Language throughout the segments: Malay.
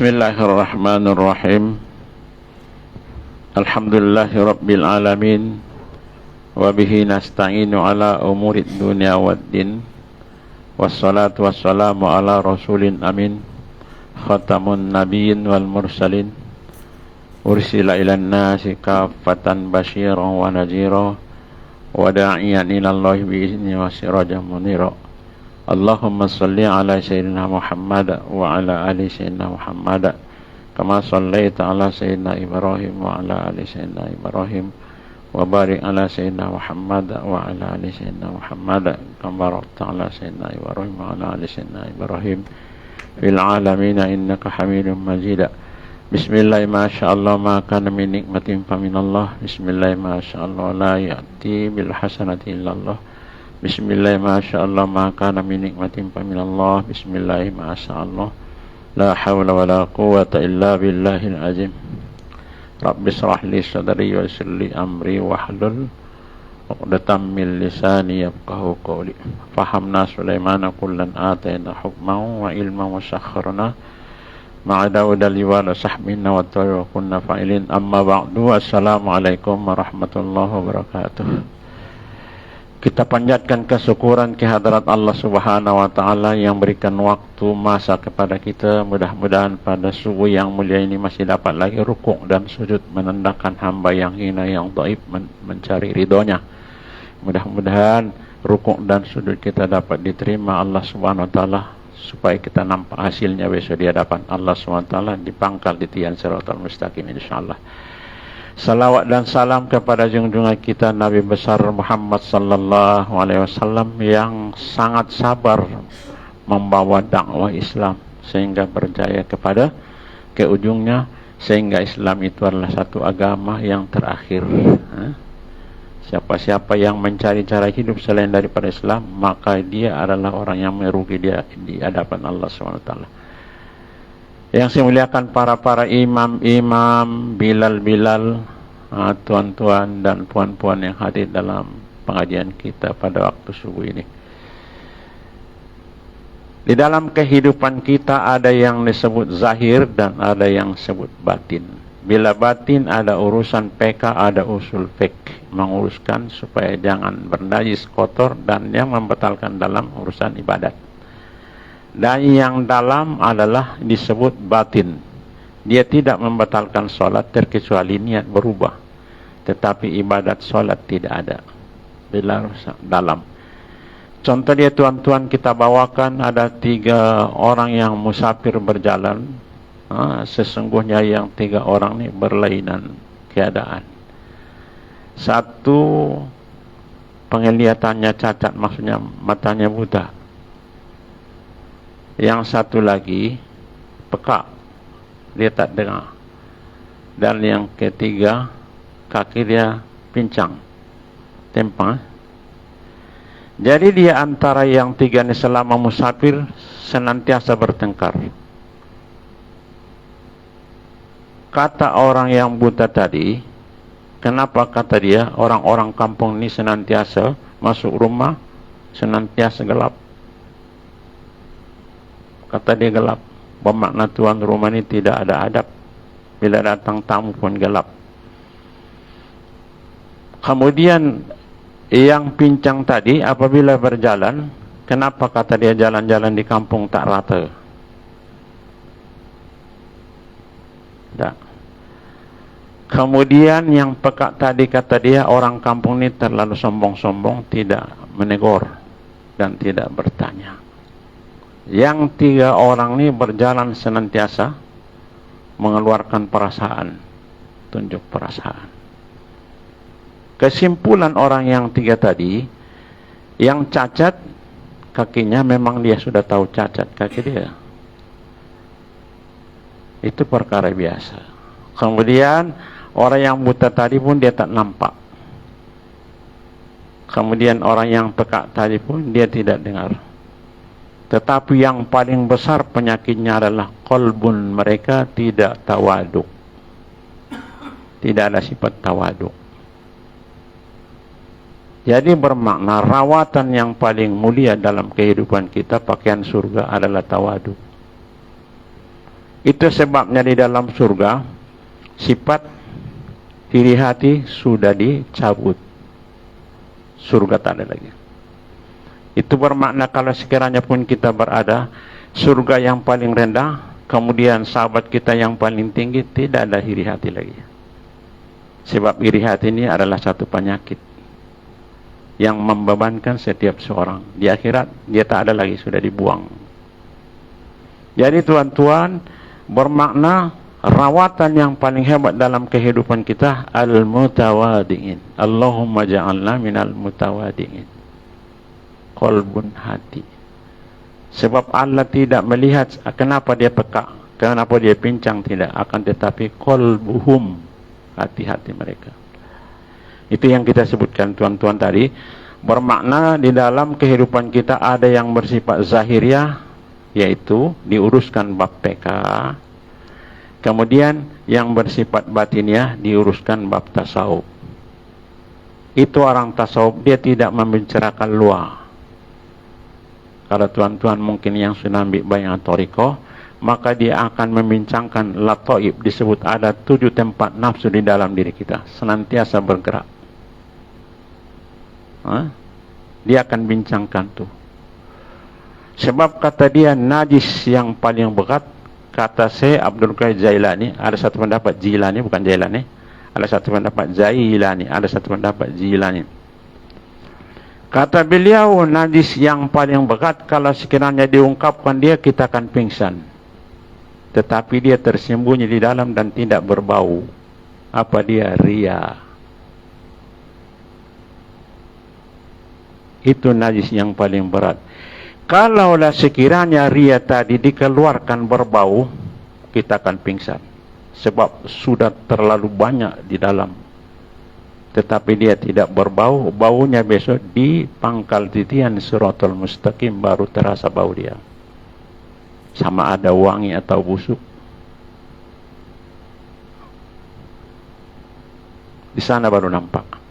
Bismillahirrahmanirrahim. Alhamdulillahi rabbil alamin. Wabihi nasta'inu ala umurid dunia waddin. Wassalatu wassalamu ala rasulin amin. Khatamun nabiyyin wal mursalin. Ursila ilan nasi kaffatan basyiran wa nadhira. Wa da'iyan ilallahi bi'izni wa sirajan munira. Allahumma salli ala sayyidina Muhammad wa ala ali sayyidina Muhammad kama sallaita ala sayyidina Ibrahim wa ala ali sayyidina Ibrahim wa barik ala sayyidina Muhammad wa ala ali sayyidina Muhammad kama barakta ala sayyidina Ibrahim wa ala ali sayyidina Ibrahim fil alamin innaka Hamidum Majid. Bismillah ma sya'allah ma kana min nikmatin fa minallah. Bismillah ma sya'allah la ya'ti bil hasanati illallah. Bismillah ma sya'allah ma kana min nikmatin fa minallah. Bismillah ma sya'allah la hawla wa la quwwata illa billahil azim. Rabbi shrah li sadri wa yassir li amri wahlul 'uqdatam min lisani yafqahu qawli. Fahamna Sulaimana kullan atayna hukman wa ilman wa sakharna ma'a Dawuda liwa sahbina wa tawwa kunna fa'ilin. Amma ba'du. Assalamualaikum warahmatullahi wabarakatuh. Kita panjatkan kesyukuran kehadrat Allah Subhanahu wa taala yang berikan waktu masa kepada kita. Mudah-mudahan pada subuh yang mulia ini masih dapat lagi rukuk dan sujud menandakan hamba yang hina yang dhaif mencari ridhonya. Mudah-mudahan rukuk dan sujud kita dapat diterima Allah Subhanahu wa taala supaya kita nampak hasilnya besok di hadapan Allah Subhanahu wa taala di pangkal di tiang siratal mustaqim insyaallah. Salawat dan salam kepada junjungan kita Nabi besar Muhammad sallallahu alaihi wasallam yang sangat sabar membawa dakwah Islam sehingga berjaya kepada ke ujungnya, sehingga Islam itu adalah satu agama yang terakhir. Siapa-siapa yang mencari cara hidup selain daripada Islam, maka dia adalah orang yang merugi dia di hadapan Allah Subhanahu wa taala. Yang saya muliakan para imam-imam, bilal-bilal, tuan-tuan dan puan-puan yang hadir dalam pengajian kita pada waktu subuh ini. Di dalam kehidupan kita ada yang disebut zahir dan ada yang disebut batin. Bila batin ada urusan PK, ada usul fiqh, menguruskan supaya jangan bernajis kotor dan yang membatalkan dalam urusan ibadat. Dan yang dalam adalah disebut batin. Dia tidak membatalkan solat terkecuali niat berubah, tetapi ibadat solat tidak ada. Bila dalam. Contoh dia tuan-tuan kita bawakan ada 3 orang yang musafir berjalan. Sesungguhnya yang 3 orang ini berlainan keadaan. Satu penglihatannya cacat, maksudnya matanya buta. Yang satu lagi peka, dia tak dengar. Dan yang ketiga kaki dia pincang, tempang. Jadi dia antara yang 3 ini selama musafir senantiasa bertengkar. Kata orang yang buta tadi, kenapa kata dia orang-orang kampung ini senantiasa masuk rumah senantiasa gelap? Kata dia gelap, bermakna tuan rumah ini tidak ada adab. Bila datang tamu pun gelap. Kemudian yang pincang tadi apabila berjalan, kenapa kata dia jalan-jalan di kampung tak rata? Tak. Kemudian yang pekak tadi kata dia orang kampung ini terlalu sombong-sombong, tidak menegur dan tidak bertanya. Yang 3 orang ini berjalan senantiasa mengeluarkan perasaan, tunjuk perasaan. Kesimpulan orang yang 3 tadi, yang cacat kakinya memang dia sudah tahu cacat kaki dia. Itu perkara biasa. Kemudian orang yang buta tadi pun dia tak nampak. Kemudian orang yang pekak tadi pun dia tidak dengar. Tetapi yang paling besar penyakitnya adalah qalbun mereka tidak tawaduk. Tidak ada sifat tawaduk. Jadi bermakna rawatan yang paling mulia dalam kehidupan kita, pakaian surga adalah tawaduk. Itu sebabnya di dalam surga sifat iri hati sudah dicabut. Surga tak ada lagi. Itu bermakna kalau sekiranya pun kita berada surga yang paling rendah, kemudian sahabat kita yang paling tinggi, tidak ada iri hati lagi. Sebab iri hati ini adalah satu penyakit yang membebankan setiap seorang. Di akhirat dia tak ada lagi, sudah dibuang. Jadi tuan-tuan, bermakna rawatan yang paling hebat dalam kehidupan kita al-mutawadi'in. Allahumma ja'alna minal mutawadi'in. Qalbun, hati. Sebab Allah tidak melihat kenapa dia peka, kenapa dia pincang, tidak. Akan tetapi qalbuhum, hati-hati mereka. Itu yang kita sebutkan tuan-tuan tadi. Bermakna di dalam kehidupan kita ada yang bersifat zahiriah, yaitu diuruskan bab PK. Kemudian yang bersifat batiniah diuruskan bab tasawuf. Itu orang tasawuf, dia tidak membicarakan luar. Kalau tuan-tuan mungkin yang sudah ambil banyak toriko, maka dia akan membincangkan lataib. Disebut ada 7 tempat nafsu di dalam diri kita, senantiasa bergerak. Dia akan bincangkan tuh. Sebab kata dia najis yang paling berat, kata saya Abdul Qadir Jailani, ada satu pendapat Jilani, bukan Jailani, ada satu pendapat Jailani, ada satu pendapat Jilani. Kata beliau, najis yang paling berat kalau sekiranya diungkapkan dia, kita akan pingsan. Tetapi dia tersembunyi di dalam dan tidak berbau. Apa dia? Ria. Itu najis yang paling berat. Kalaulah sekiranya ria tadi dikeluarkan berbau, kita akan pingsan. Sebab sudah terlalu banyak di dalam. Tetapi dia tidak berbau, baunya besok di pangkal titian Siratal Mustaqim baru terasa bau dia. Sama ada wangi atau busuk. Di sana baru nampak.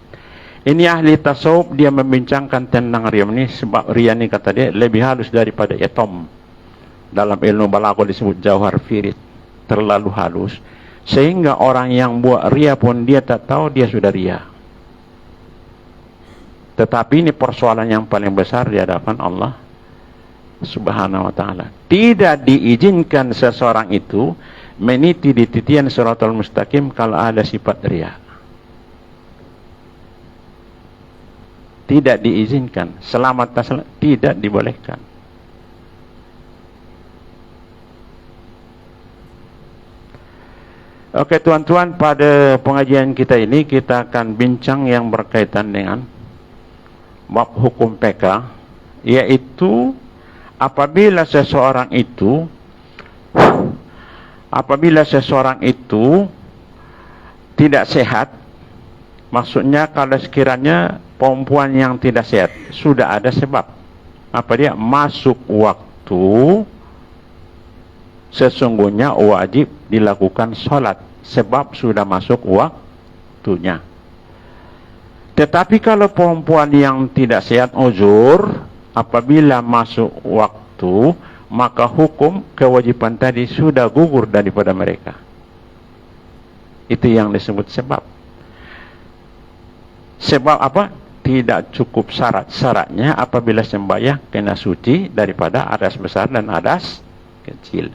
Ini ahli tasawuf, dia membincangkan tentang ria ini, sebab ria ini kata dia lebih halus daripada atom. Dalam ilmu balaghah disebut jauhar firid, terlalu halus sehingga orang yang buat ria pun dia tak tahu dia sudah ria. Tetapi ini persoalan yang paling besar di hadapan Allah Subhanahu wa ta'ala. Tidak diizinkan seseorang itu meniti di titian Siratal Mustaqim kalau ada sifat ria. Tidak diizinkan. Selamat tidak dibolehkan. Oke tuan-tuan, pada pengajian kita ini kita akan bincang yang berkaitan dengan bab hukum PK, yaitu apabila seseorang itu tidak sehat. Maksudnya kalau sekiranya perempuan yang tidak sehat sudah ada sebab. Apa dia? Masuk waktu, sesungguhnya wajib dilakukan sholat. Sebab sudah masuk waktunya. Tetapi kalau perempuan yang tidak sehat uzur, apabila masuk waktu, maka hukum kewajiban tadi sudah gugur daripada mereka. Itu yang disebut sebab. Sebab apa? Tidak cukup syarat-syaratnya apabila sembahyang kena suci daripada hadas besar dan hadas kecil.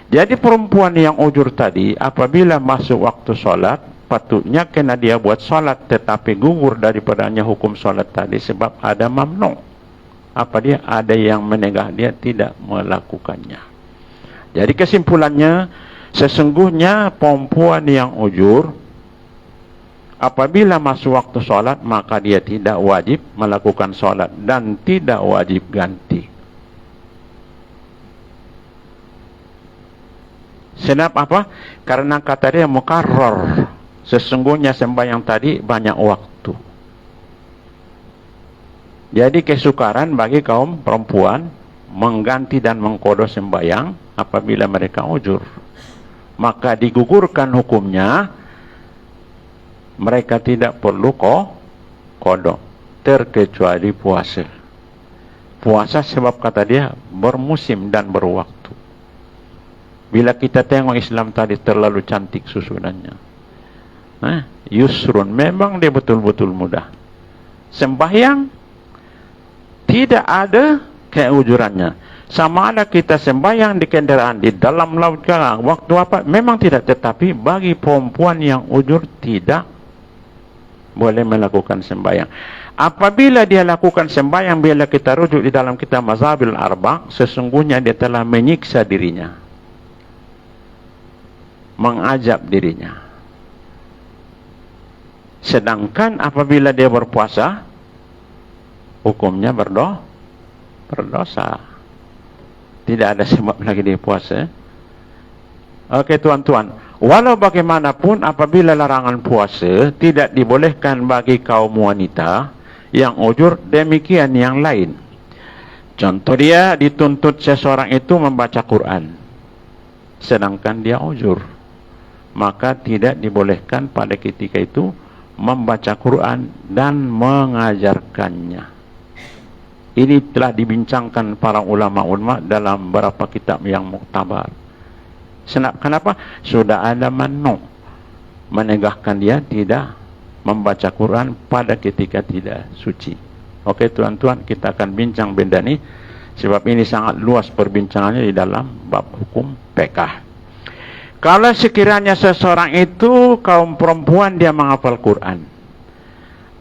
Jadi perempuan yang ujur tadi apabila masuk waktu sholat, patutnya kena dia buat sholat, tetapi gugur daripadanya hukum sholat tadi sebab ada mamnu. Apa dia? Ada yang menegah dia tidak melakukannya. Jadi kesimpulannya, sesungguhnya perempuan yang ujur apabila masuk waktu sholat, maka dia tidak wajib melakukan sholat dan tidak wajib ganti. Sebab apa? Karena kata dia mukarrar. Sesungguhnya sembahyang tadi banyak waktu. Jadi kesukaran bagi kaum perempuan mengganti dan mengqadha sembahyang apabila mereka ujur. Maka digugurkan hukumnya. Mereka tidak perlu qadha, terkecuali puasa. Puasa sebab kata dia bermusim dan berwaktu. Bila kita tengok Islam tadi terlalu cantik susunannya. Yusrun, memang dia betul-betul mudah. Sembahyang tidak ada keujurannya. Sama ada kita sembahyang di kendaraan, di dalam laut kah, waktu apa, memang tidak. Tetapi bagi perempuan yang ujur tidak boleh melakukan sembahyang. Apabila dia lakukan sembahyang, bila kita rujuk di dalam kitab Mazhabil Arba', sesungguhnya dia telah menyiksa dirinya, mengazab dirinya. Sedangkan apabila dia berpuasa, hukumnya berdosa. Tidak ada sebab lagi dia puasa. Okey tuan-tuan, walau bagaimanapun apabila larangan puasa tidak dibolehkan bagi kaum wanita yang ujur, demikian yang lain. Contoh dia, dituntut seseorang itu membaca Quran sedangkan dia ujur, maka tidak dibolehkan pada ketika itu membaca Quran dan mengajarkannya. Ini telah dibincangkan para ulama-ulama dalam beberapa kitab yang muktabar. Kenapa? Sudah ada manu menegahkan dia tidak membaca Quran pada ketika tidak suci. Okey tuan-tuan, kita akan bincang benda ni sebab ini sangat luas perbincangannya di dalam bab hukum fiqh. Kalau sekiranya seseorang itu kaum perempuan dia menghafal Quran,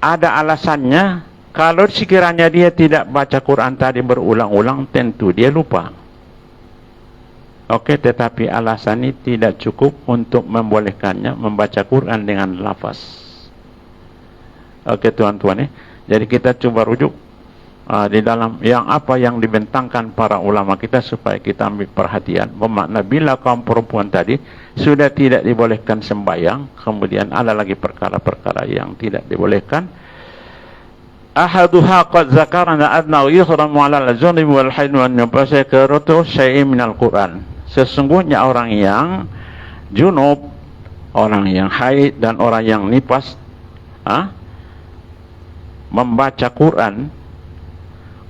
ada alasannya. Kalau sekiranya dia tidak baca Quran tadi berulang-ulang, tentu dia lupa. Okey, tetapi alasan ini tidak cukup untuk membolehkannya membaca Quran dengan lafaz. Okey tuan-tuan, jadi kita coba rujuk di dalam yang apa yang dibentangkan para ulama kita supaya kita ambil perhatian. Bermakna bila kaum perempuan tadi sudah tidak dibolehkan sembahyang, kemudian ada lagi perkara-perkara yang tidak dibolehkan. Ahaduha qad zakarna adna yuhramu 'ala al-junub wal haid wa an-nifas karatu syai'in minal Quran. Sesungguhnya orang yang junub, orang yang haid dan orang yang nifas membaca Quran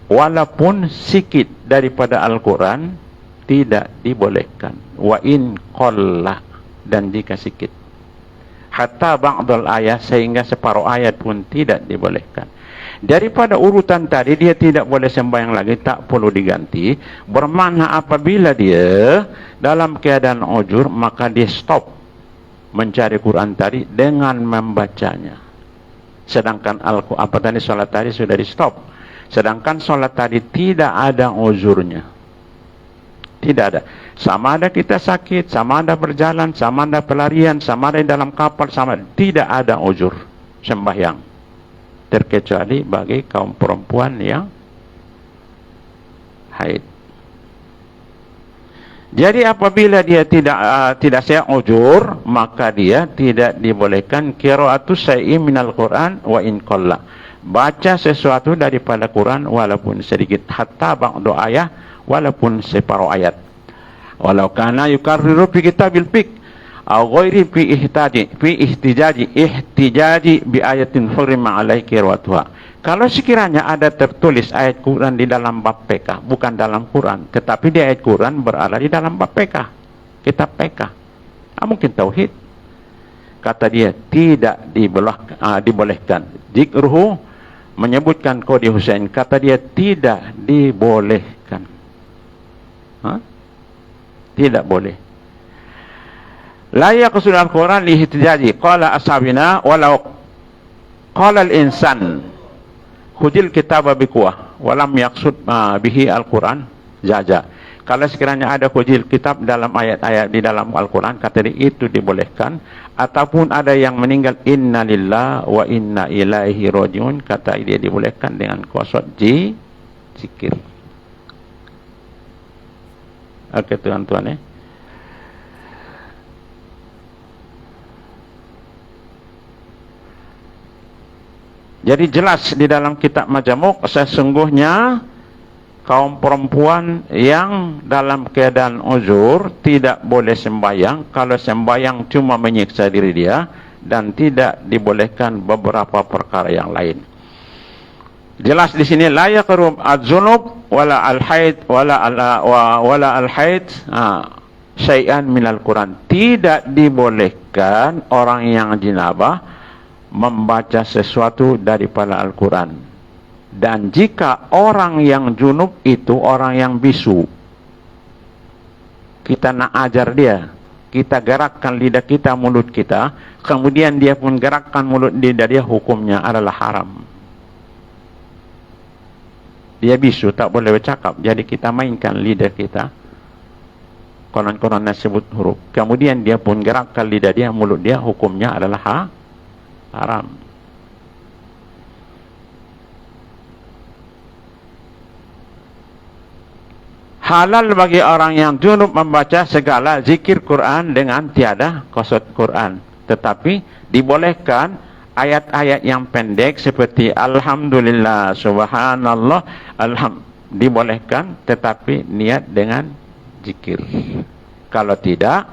walaupun sikit daripada Al-Quran tidak dibolehkan. Wa in qalla, dan jika sikit. Hatta ba'dul ayat, sehingga separuh ayat pun tidak dibolehkan. Daripada urutan tadi dia tidak boleh sembahyang lagi, tak perlu diganti. Bermakna apabila dia dalam keadaan ujur, maka dia stop mencari Quran tadi dengan membacanya. Sedangkan apa tadi solat tadi sudah di stop. Sedangkan solat tadi tidak ada uzurnya. Tidak ada. Sama ada kita sakit, sama ada berjalan, sama ada pelarian, sama ada dalam kapal, sama tidak ada uzur sembahyang. Terkecuali bagi kaum perempuan yang haid. Jadi apabila dia tidak saya ujur, maka dia tidak dibolehkan qiraatu syai'in minal Quran wa in qalla. Baca sesuatu daripada Quran walaupun sedikit, hatta ba'du ayat, walaupun separuh ayat. Walau kana yukarriru fi kitabil fiqh aw ghairi fi ihtijaji bi ayatin hurima alaihi qira'atuha. Kalau sekiranya ada tertulis ayat Quran di dalam bab fiqh, bukan dalam Quran, tetapi di ayat Quran berada di dalam bab fiqh, kitab fiqh, mungkin tauhid, kata dia tidak dibolehkan. Zikruhu, menyebutkan Qadi Husain, kata dia tidak dibolehkan. Tidak boleh. La yaqsul al-Quran li ihtijaji qala ashabina walau qala al-insan khudil kitaba biquwah walam yaqsud bihi al-Quran jaza. Kalau sekiranya ada khudil kitab dalam ayat-ayat di dalam Al-Quran, kata dia itu dibolehkan. Ataupun ada yang meninggal inna lillahi wa inna ilaihi rajiun, kata dia dibolehkan dengan qasad zikir. Oke tuan-tuan, jadi jelas di dalam kitab Majmu' sesungguhnya kaum perempuan yang dalam keadaan uzur tidak boleh sembahyang. Kalau sembahyang cuma menyiksa diri dia, dan tidak dibolehkan beberapa perkara yang lain. Jelas di sini la yaqrub az-zunub wala al-haid wala al-haid syai'an minal Quran. Tidak dibolehkan orang yang jinabah membaca sesuatu daripada Al-Quran. Dan jika orang yang junub itu orang yang bisu, kita nak ajar dia, kita gerakkan lidah kita, mulut kita, kemudian dia pun gerakkan mulut lidah dia, hukumnya adalah haram. Dia bisu, tak boleh bercakap, jadi kita mainkan lidah kita, konon-konon sebut huruf, kemudian dia pun gerakkan lidah dia, mulut dia, hukumnya adalah haram. Halal bagi orang yang junub membaca segala zikir Quran dengan tiada qasad Quran. Tetapi dibolehkan ayat-ayat yang pendek seperti Alhamdulillah, Subhanallah, dibolehkan, tetapi niat dengan zikir. Kalau tidak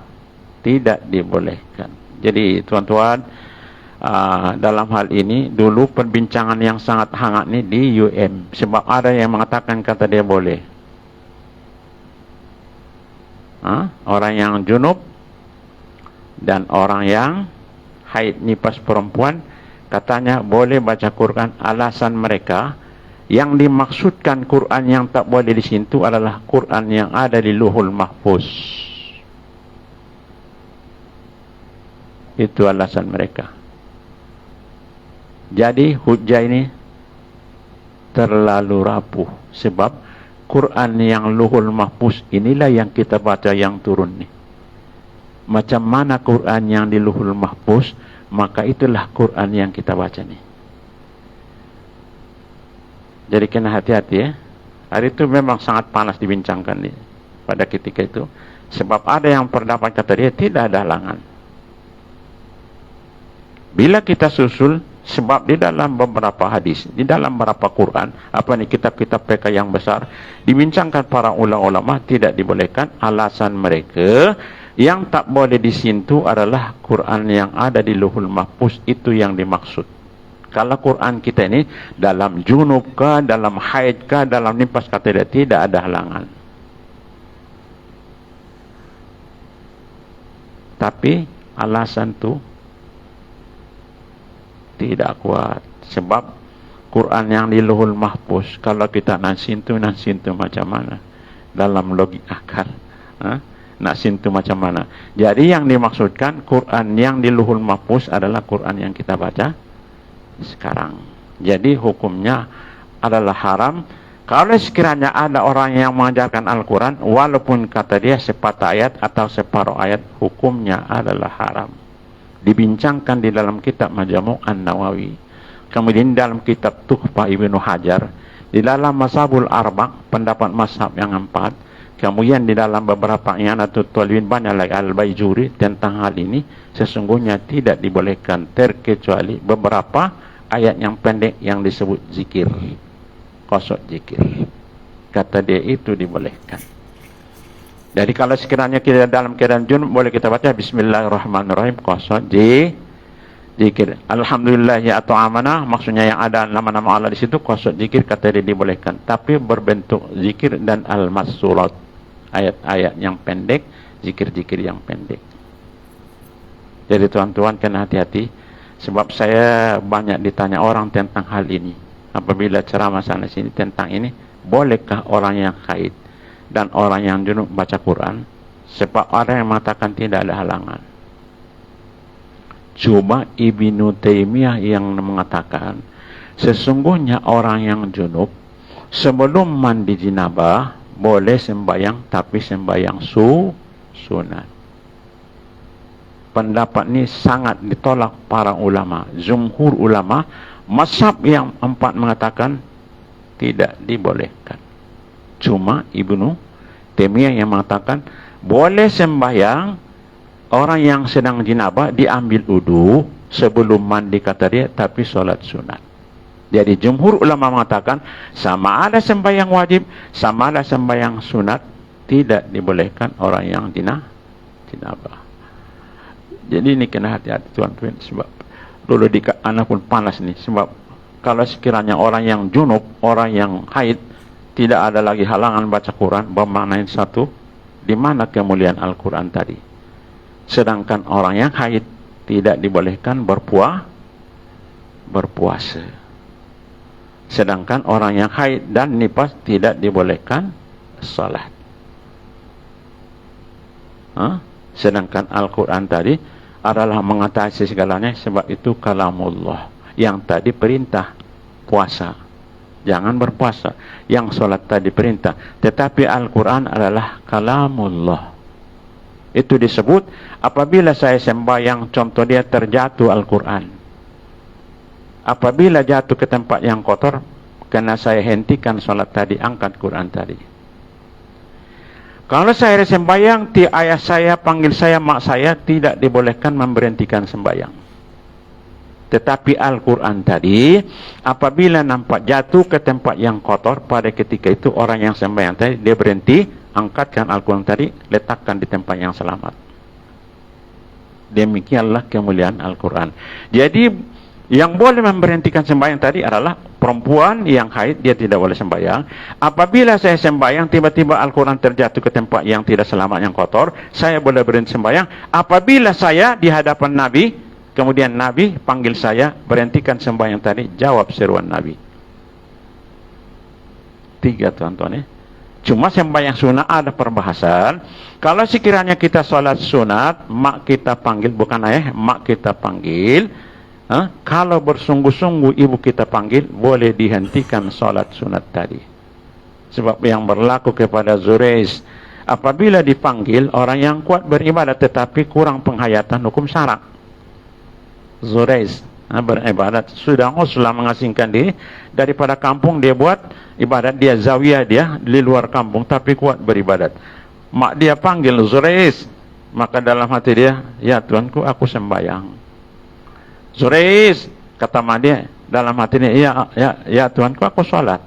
dibolehkan. Jadi tuan-tuan, dalam hal ini dulu perbincangan yang sangat hangat ni di UM. Sebab ada yang mengatakan kata dia boleh. Orang yang junub dan orang yang haid nifas perempuan katanya boleh baca Quran. Alasan mereka, yang dimaksudkan Quran yang tak boleh disentuh adalah Quran yang ada di Lauhul Mahfuz. Itu alasan mereka. Jadi hujah ini terlalu rapuh, sebab Quran yang Lauhul Mahfuz inilah yang kita baca yang turun ni. Macam mana Quran yang di Lauhul Mahfuz, maka itulah Quran yang kita baca ni. Jadi kena hati-hati ya. Hari itu memang sangat panas dibincangkan ni pada ketika itu. Sebab ada yang pendapat kata dia tidak ada halangan. Bila kita susul, sebab di dalam beberapa hadis, di dalam beberapa Quran, kitab-kitab PK yang besar, dibincangkan para ulama tidak dibolehkan. Alasan mereka, yang tak boleh disentuh adalah Quran yang ada di Lauhul Mahfuz, itu yang dimaksud. Kalau Quran kita ini dalam junub kah, dalam haid kah, dalam nifas kah, tidak ada halangan. Tapi alasan tu tidak kuat. Sebab Quran yang di Lauhul Mahfuz, kalau kita nak sentuh macam mana? Dalam logik akal, nak sentuh macam mana? Jadi yang dimaksudkan Quran yang di Lauhul Mahfuz adalah Quran yang kita baca sekarang. Jadi hukumnya adalah haram. Kalau sekiranya ada orang yang mengajarkan Al-Quran, walaupun kata dia sepatah ayat atau separuh ayat, hukumnya adalah haram. Dibincangkan di dalam kitab Majmu' An-Nawawi, kemudian dalam kitab Tuhfah Ibnu Hajar, di dalam Mazhabul Arba', pendapat mazhab yang 4, kemudian di dalam beberapa I'anatul Talibin, banyak lagi Al-Baijuri tentang hal ini. Sesungguhnya tidak dibolehkan terkecuali beberapa ayat yang pendek yang disebut zikir, qasad zikir. Kata dia itu dibolehkan. Jadi kalau sekiranya kita dalam keadaan junub, boleh kita baca Bismillahirrahmanirrahim, qasad zikir. Alhamdulillah ya atau amanah, maksudnya yang ada nama-nama Allah di situ, qasad zikir, kata dia dibolehkan. Tapi berbentuk zikir dan al-masulat, ayat-ayat yang pendek, zikir-zikir yang pendek. Jadi tuan-tuan kena hati-hati, sebab saya banyak ditanya orang tentang hal ini. Apabila ceramah sana sini tentang ini, bolehkah orang yang haid dan orang yang junub baca Quran? Sebab ada yang mengatakan tidak ada halangan. Cuma Ibnu Taimiyah yang mengatakan, sesungguhnya orang yang junub sebelum mandi jinabah boleh sembahyang, tapi sembahyang sunat. Pendapat ini sangat ditolak para ulama. Jumhur ulama, mazhab yang 4 mengatakan tidak dibolehkan. Cuma Ibnu Taimiyah yang mengatakan boleh sembahyang orang yang sedang jinabah, diambil wudu sebelum mandi kata dia, tapi solat sunat. Jadi jumhur ulama mengatakan sama ada sembahyang wajib, sama ada sembahyang sunat, tidak dibolehkan orang yang jinabah. Jadi ini kena hati-hati tuan-tuan, sebab dulu di anak pun panas nih. Sebab kalau sekiranya orang yang junub, orang yang haid, tidak ada lagi halangan baca Quran, bermakna satu, Di mana kemuliaan Al-Quran tadi? Sedangkan orang yang haid tidak dibolehkan berpuasa. Sedangkan orang yang haid dan nifas tidak dibolehkan salat. Sedangkan Al-Quran tadi adalah mengatasi segalanya, sebab itu kalamullah. Yang tadi perintah puasa, jangan berpuasa. Yang salat tadi perintah. Tetapi Al-Quran adalah kalamullah. Itu disebut apabila saya sembahyang, contoh dia terjatuh Al-Quran. Apabila jatuh ke tempat yang kotor, karena saya hentikan salat tadi, angkat Quran tadi. Kalau saya sembahyang, ayah saya panggil saya, mak saya, tidak dibolehkan memberhentikan sembahyang. Tetapi Al-Quran tadi, apabila nampak jatuh ke tempat yang kotor, pada ketika itu orang yang sembahyang tadi, dia berhenti, angkatkan Al-Quran tadi, letakkan di tempat yang selamat. Demikianlah kemuliaan Al-Quran. Jadi yang boleh memberhentikan sembahyang tadi adalah perempuan yang haid, dia tidak boleh sembahyang. Apabila saya sembahyang, tiba-tiba Al-Quran terjatuh ke tempat yang tidak selamat, yang kotor, saya boleh berhenti sembahyang. Apabila saya di hadapan Nabi, kemudian Nabi panggil saya, berhentikan sembahyang tadi, jawab seruan Nabi. 3 tuan-tuan ya. Cuma sembahyang sunat ada perbahasan. Kalau sekiranya kita sholat sunat, mak kita panggil, bukan ayah, mak kita panggil. Kalau bersungguh-sungguh ibu kita panggil, boleh dihentikan sholat sunat tadi. Sebab yang berlaku kepada Zurais, apabila dipanggil orang yang kuat beribadat tetapi kurang penghayatan hukum syarak. Zurais beribadat, sudah mengasingkan diri daripada kampung, dia buat ibadat, dia zawiyah, dia di luar kampung tapi kuat beribadat. Mak dia panggil Zurais, maka dalam hati dia, ya Tuanku, aku sembahyang. Zurais, kata mak dia dalam hati dia, ya Tuanku, aku sholat.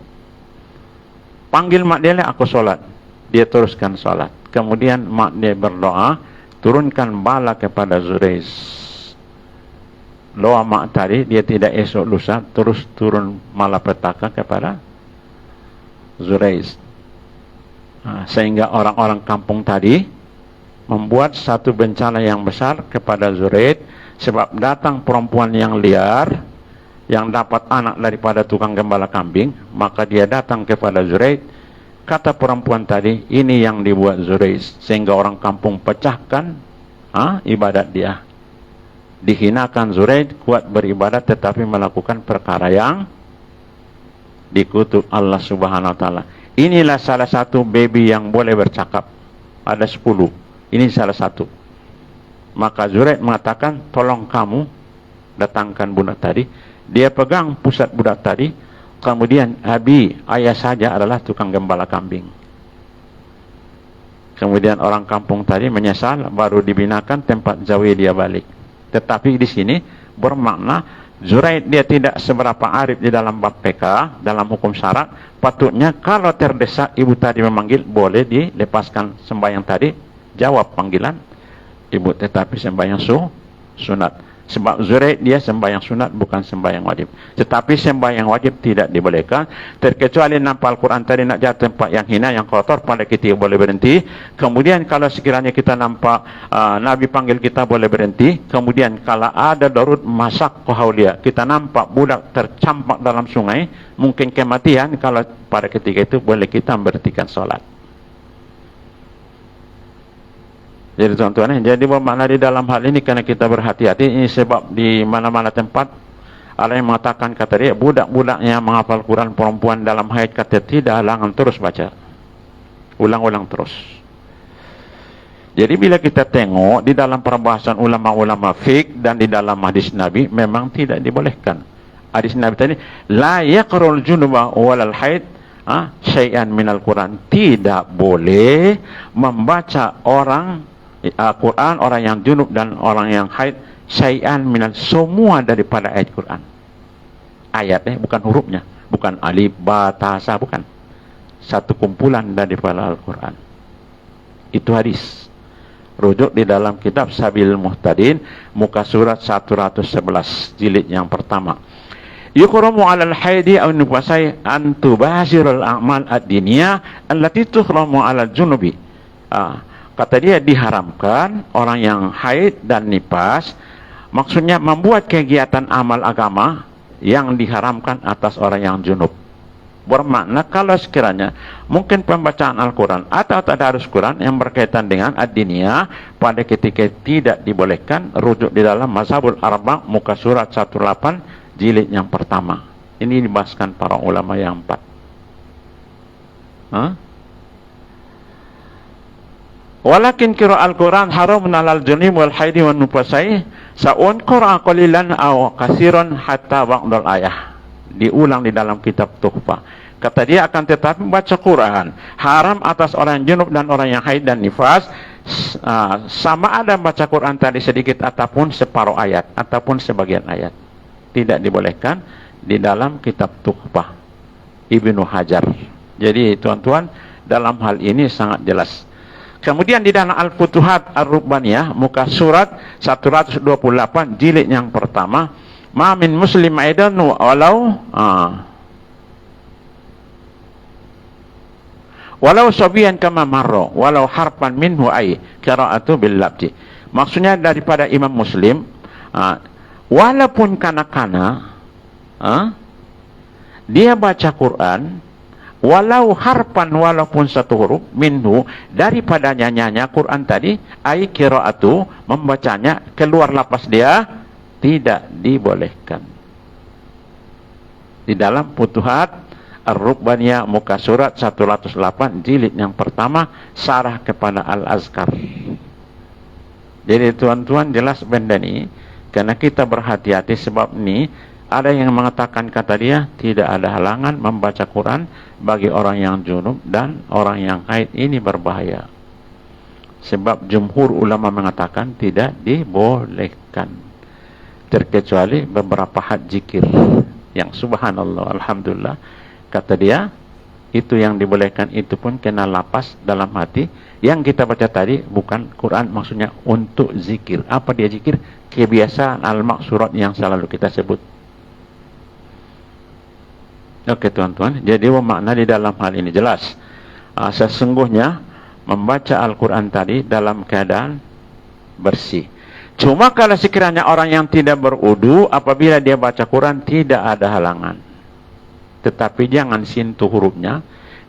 Panggil mak dia, aku sholat. Dia teruskan sholat. Kemudian mak dia berdoa, turunkan bala kepada Zurais. Doa mak tadi, dia tidak esok lusa terus turun malapetaka kepada Zurais. Sehingga orang-orang kampung tadi membuat satu bencana yang besar kepada Zurais. Sebab datang perempuan yang liar, yang dapat anak daripada tukang gembala kambing, maka dia datang kepada Zurais. Kata perempuan tadi, ini yang dibuat Zurais, sehingga orang kampung pecahkan ibadat dia. Dihinakan Zurais, kuat beribadat tetapi melakukan perkara yang dikutuk Allah Subhanahu wa taala. Inilah salah satu baby yang boleh bercakap. Ada 10. Ini salah satu. Maka Zurais mengatakan, tolong kamu datangkan budak tadi. Dia pegang pusat budak tadi. Kemudian ayah saja adalah tukang gembala kambing. Kemudian orang kampung tadi menyesal, baru dibinakan tempat zawi dia balik. Tetapi di sini bermakna Zurais dia tidak seberapa arif di dalam bab PK, dalam hukum syarak. Patutnya kalau terdesak ibu tadi memanggil, boleh dilepaskan sembahyang tadi, jawab panggilan ibu, tetapi sembahyang sunat. Sebab Zurais dia sembahyang sunat, bukan sembahyang wajib. Tetapi sembahyang wajib tidak dibolehkan, terkecuali nampak Al-Quran tadi nak jatuh tempat yang hina, yang kotor, pada kita boleh berhenti. Kemudian kalau sekiranya kita nampak Nabi panggil kita, boleh berhenti. Kemudian kalau ada darurat masak kohaulia, kita nampak budak tercampak dalam sungai, mungkin kematian, kalau pada ketika itu boleh kita berhentikan sholat. Jadi tuan-tuan, jadi bermakna di dalam hal ini karena kita berhati-hati. Ini sebab di mana-mana tempat ada yang mengatakan, kata dia, budak-budaknya menghafal Quran perempuan dalam haid, kata tidak, halangan terus baca, ulang-ulang terus. Jadi bila kita tengok di dalam perbahasan ulama-ulama fiqh dan di dalam hadis Nabi, memang tidak dibolehkan. Hadis Nabi tadi, la yaqrul junuba walal haid syai'an minal Quran. Tidak boleh membaca orang Quran, orang yang junub dan orang yang haid, syai'an minal, semua daripada ayat Quran. Ayatnya, bukan hurufnya, bukan alif, ba, ta, sa, bukan. Satu kumpulan daripada Al-Quran. Itu hadis. Rujuk di dalam kitab Sabil Muhtadin, muka surat 111, jilid yang pertama. Yukramu 'alal haidi aw nufasai an tubashirul a'mal ad-diniyah allati tukramu 'alal junubi. Kata dia diharamkan orang yang haid dan nifas, maksudnya membuat kegiatan amal agama yang diharamkan atas orang yang junub. Bermakna kalau sekiranya mungkin pembacaan Al-Quran atau tadarus Quran yang berkaitan dengan ad-diniyah pada ketika tidak dibolehkan, rujuk di dalam Mazhabul Arba' muka surat 18 jilid yang pertama. Ini dibahaskan para ulama yang 4. Walakin kira Al-Quran haram alal junim wal haidi wan nufasai sa'un qura'a qalilan aw kasiran hatta ba'dal ayah. Diulang di dalam kitab Tuhfah. Kata dia akan tetapi membaca Quran haram atas orang yang junub dan orang yang haid dan nifas, sama ada baca Quran tadi sedikit ataupun separuh ayat ataupun sebagian ayat. Tidak dibolehkan di dalam kitab Tuhfah Ibnu Hajar. Jadi tuan-tuan, dalam hal ini sangat jelas. Kemudian di dalam Al-Futuhat Ar-Rubbaniyah muka surat 128 jilid yang pertama, ma min muslim aidan walau sabiyan kama marra walau harfan minhu ay qira'atu bil labdi. Maksudnya daripada Imam Muslim, walaupun kanak-kanak dia baca Quran, walau harfan, walaupun satu huruf, minhu, daripada nyanyinya Quran tadi, ay qira'atu, membacanya keluar lapas dia, tidak dibolehkan. Di dalam Futuhat Ar-Rubbaniyah muka surat 108 jilid yang pertama, syarah kepada Al-Azkar. Jadi tuan-tuan, jelas benda ini, karena kita berhati-hati sebab ini ada yang mengatakan, kata dia, tidak ada halangan membaca Quran bagi orang yang junub dan orang yang haid. Ini berbahaya. Sebab jumhur ulama mengatakan tidak dibolehkan. Terkecuali beberapa had zikir yang subhanallah, alhamdulillah, kata dia, itu yang dibolehkan itu pun kena lapas dalam hati. Yang kita baca tadi bukan Quran, maksudnya untuk zikir. Apa dia zikir? Kebiasaan al-maksurat yang selalu kita sebut. Oke tuan-tuan, jadi makna di dalam hal ini jelas. Sesungguhnya membaca Al-Quran tadi dalam keadaan bersih. Cuma kalau sekiranya orang yang tidak berudu, apabila dia baca Quran tidak ada halangan. Tetapi jangan sentuh hurufnya.